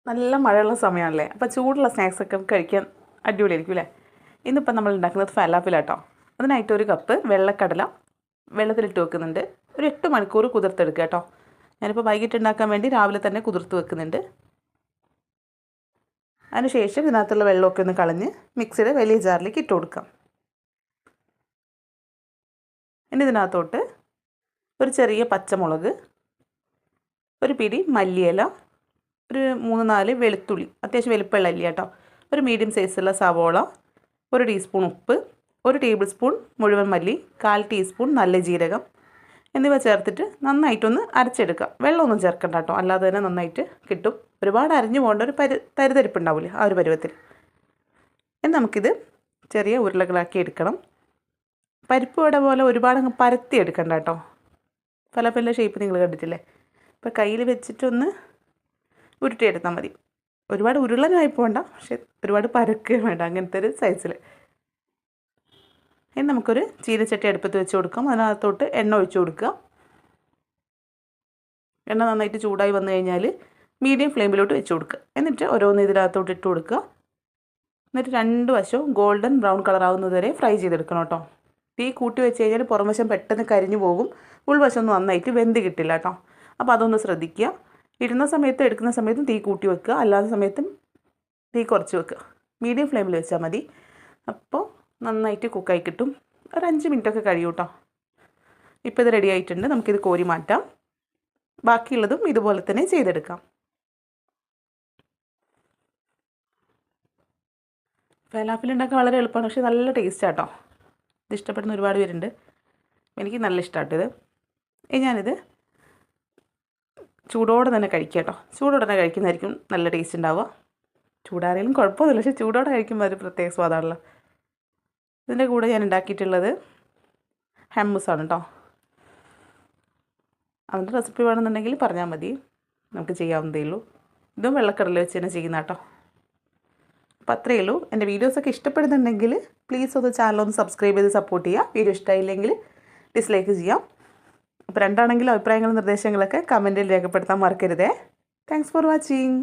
നല്ല മഴയുള്ള സമയമാണല്ലേ, അപ്പോൾ ചൂടുള്ള സ്നാക്സൊക്കെ കഴിക്കാൻ അടിപൊളിയായിരിക്കും അല്ലേ. ഇന്നിപ്പോൾ നമ്മൾ ഉണ്ടാക്കുന്നത് ഫലാഫിലാട്ടോ. അതിനായിട്ട് ഒരു കപ്പ് വെള്ളക്കടല വെള്ളത്തിലിട്ട് വെക്കുന്നുണ്ട്. ഒരു 8 മണിക്കൂർ കുതിർത്തെടുക്കുക കേട്ടോ. ഞാനിപ്പോൾ വൈകിട്ട് ഉണ്ടാക്കാൻ വേണ്ടി രാവിലെ തന്നെ കുതിർത്ത് വെക്കുന്നുണ്ട്. അതിനുശേഷം ഇതിനകത്തുള്ള വെള്ളമൊക്കെ ഒന്ന് കളഞ്ഞ് മിക്സിയുടെ വലിയ ജാറിലേക്ക് ഇട്ട് കൊടുക്കാം. ഇനി ഇതിനകത്തോട്ട് ഒരു ചെറിയ പച്ചമുളക്, ഒരു പിടി മല്ലിയില, ഒരു 3-4 വെളുത്തുള്ളി, അത്യാവശ്യം വലിപ്പമുള്ള അല്ലി കേട്ടോ, ഒരു മീഡിയം സൈസുള്ള സവോള, 1 ടീസ്പൂൺ ഉപ്പ്, 1 ടേബിൾ സ്പൂൺ മുഴുവൻ മല്ലി, 1/4 ടീസ്പൂൺ നല്ല ജീരകം എന്നിവ ചേർത്തിട്ട് നന്നായിട്ടൊന്ന് അരച്ചെടുക്കുക. വെള്ളമൊന്നും ചേർക്കണ്ട കേട്ടോ, അല്ലാതെ തന്നെ നന്നായിട്ട് കിട്ടും. ഒരുപാട് അരിഞ്ഞു പോകേണ്ട ഒരു തരിതരിപ്പുണ്ടാവില്ലേ, ആ ഒരു പരുവത്തിൽ. ഇനി നമുക്കിത് ചെറിയ ഉരുളകളാക്കി എടുക്കണം. പരിപ്പ് വട പോലെ ഒരുപാട് അങ്ങ് പരത്തി എടുക്കണ്ട കേട്ടോ. ഫലഫലിൻ്റെ ഷേപ്പ് നിങ്ങൾ കണ്ടിട്ടില്ലേ. ഇപ്പോൾ കയ്യിൽ വെച്ചിട്ടൊന്ന് ഉരുട്ടിയെടുത്താൽ മതി. ഒരുപാട് ഉരുളനായി പോകണ്ട, പക്ഷെ ഒരുപാട് പരക്കുകയും വേണ്ട, അങ്ങനത്തെ ഒരു സൈസിൽ. ഇനി നമുക്കൊരു ചീനച്ചട്ടി അടുപ്പത്ത് വെച്ച് കൊടുക്കാം. അതിനകത്തോട്ട് എണ്ണ ഒഴിച്ച് കൊടുക്കുക. എണ്ണ നന്നായിട്ട് ചൂടായി വന്നു കഴിഞ്ഞാൽ മീഡിയം ഫ്ലെയിമിലോട്ട് വെച്ച് കൊടുക്കുക. എന്നിട്ട് ഓരോന്ന് ഇതിനകത്തോട്ട് ഇട്ട് കൊടുക്കുക. എന്നിട്ട് 2 വശവും ഗോൾഡൻ ബ്രൗൺ കളർ ആവുന്നത് വരെ ഫ്രൈ ചെയ്തെടുക്കണം കേട്ടോ. തീ കൂട്ടി വെച്ച് കഴിഞ്ഞാൽ പുറംവശം പെട്ടെന്ന് കരിഞ്ഞു പോകും, ഉൾവശം ഒന്നും നന്നായിട്ട് വെന്ത് കിട്ടില്ല കേട്ടോ. അപ്പോൾ അതൊന്ന് ശ്രദ്ധിക്കുക. ഇടുന്ന സമയത്തും എടുക്കുന്ന സമയത്തും തീ കൂട്ടി വെക്കുക, അല്ലാത്ത സമയത്തും തീ കുറച്ച് വെക്കുക. മീഡിയം ഫ്ലെയിമിൽ വെച്ചാൽ മതി. അപ്പോൾ നന്നായിട്ട് കുക്കായി കിട്ടും. ഒരു 5 മിനിറ്റൊക്കെ കഴിയും കേട്ടോ. ഇപ്പോൾ ഇത് റെഡി ആയിട്ടുണ്ട്. നമുക്കിത് കോരി മാറ്റാം. ബാക്കിയുള്ളതും ഇതുപോലെ തന്നെ ചെയ്തെടുക്കാം. ഫലാഫിൽ ഉണ്ടാക്കാൻ വളരെ എളുപ്പമാണ്, പക്ഷേ നല്ല ടേസ്റ്റാണ് കേട്ടോ. ഇത് ഇഷ്ടപ്പെടുന്ന ഒരുപാട് പേരുണ്ട്. എനിക്ക് നല്ല ഇഷ്ടമാട്ടോ ഇത്. ഞാനിത് ചൂടോടെ തന്നെ കഴിക്കുക കേട്ടോ. ചൂടോടെ തന്നെ കഴിക്കുന്നതായിരിക്കും നല്ല ടേസ്റ്റ് ഉണ്ടാവുക. ചൂടാറിയാലും കുഴപ്പമൊന്നുമില്ല, പക്ഷേ ചൂടോടെ കഴിക്കുമ്പോൾ ഒരു പ്രത്യേക സ്വാദാണല്ലോ. ഇതിൻ്റെ കൂടെ ഞാൻ ഉണ്ടാക്കിയിട്ടുള്ളത് ഹമ്മൂസാണ് കേട്ടോ. അതിൻ്റെ റെസിപ്പി വേണമെന്നുണ്ടെങ്കിൽ പറഞ്ഞാൽ മതി, നമുക്ക് ചെയ്യാവുന്നതേ ഉള്ളൂ. ഇതും വെള്ളക്കടല വെച്ച് തന്നെ ചെയ്യുന്ന കേട്ടോ. അപ്പോൾ അത്രയേ ഉള്ളൂ. എൻ്റെ വീഡിയോസൊക്കെ ഇഷ്ടപ്പെടുന്നുണ്ടെങ്കിൽ പ്ലീസ് ഒന്ന് ചാനലൊന്ന് സബ്സ്ക്രൈബ് ചെയ്ത് സപ്പോർട്ട് ചെയ്യുക. വീഡിയോ ഇഷ്ടമായില്ലെങ്കിൽ ഡിസ്ലൈക്ക് ചെയ്യാം. അപ്പോൾ രണ്ടാണെങ്കിലും അഭിപ്രായങ്ങളും നിർദ്ദേശങ്ങളൊക്കെ കമൻറ്റിൽ രേഖപ്പെടുത്താൻ മറക്കരുതേ. Thanks for watching.